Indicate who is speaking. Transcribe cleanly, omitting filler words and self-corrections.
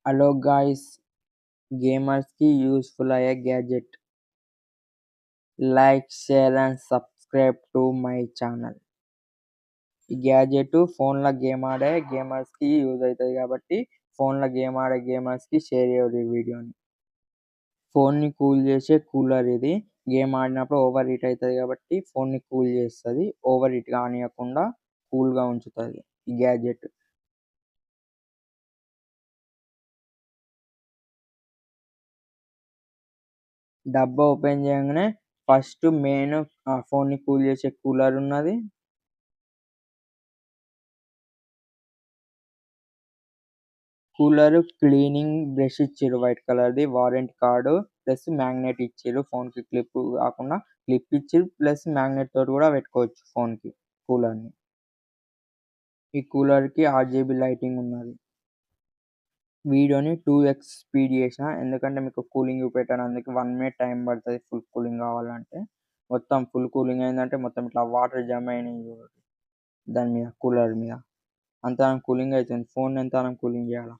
Speaker 1: Hello guys, గేమర్స్‌కి useful అయ్యే gadget. Like, share and subscribe to my channel. ఈ gadget ఫోన్‌లో game ఆడే గేమర్స్‌కి use అయితది కాబట్టి ఫోన్‌లో గేమ్ ఆడే గేమర్స్‌కి షేర్ చేయండి ఈ వీడియోని. ఫోన్‌ని కూల్ చేసే కూలర్ ఇది. గేమ్ ఆడినప్పుడు ఓవర్ హీట్ అయితది కాబట్టి ఫోన్‌ని కూల్ చేస్తది. ఓవర్ హీట్ కానీయకుండా కూల్‌గా ఉంచుతది ఈ గ్యాడ్జెట్. డబ్బా ఓపెన్ చేయంగానే ఫస్ట్ మెయిన్ ఫోన్‌ని కూల్ చేసే కూలర్ ఉన్నది. కూలర్ క్లీనింగ్ బ్రష్ ఇచ్చిర్రు వైట్ కలర్‌ది. వారంటీ కార్డు ప్లస్ మ్యాగ్నెట్ ఇచ్చిర్రు. ఫోన్‌కి క్లిప్ కాకుండా క్లిప్ ఇచ్చిర్రు. ప్లస్ మ్యాగ్నెట్ తోటి కూడా పెట్టుకోవచ్చు ఫోన్‌కి కూలర్‌ని. ఈ కూలర్‌కి ఆర్‌జీబీ లైటింగ్ ఉన్నది. వీడియోని 2x స్పీడ్ చేసిన. ఎందుకంటే మీకు కూలింగ్ చూపెట్టడానికి 1 మినిట్ టైం పడతది ఫుల్ కూలింగ్ కావాలంటే. మొత్తం ఫుల్ కూలింగ్ అయిందంటే మొత్తం ఇట్లా వాటర్ జమ అయినాయి చూడండి దాని మీద కూలర్ మీద. అంతగనం కూలింగ్ అయితుంది. ఫోన్ ఎంతగనం కూలింగ్ చేయాలా?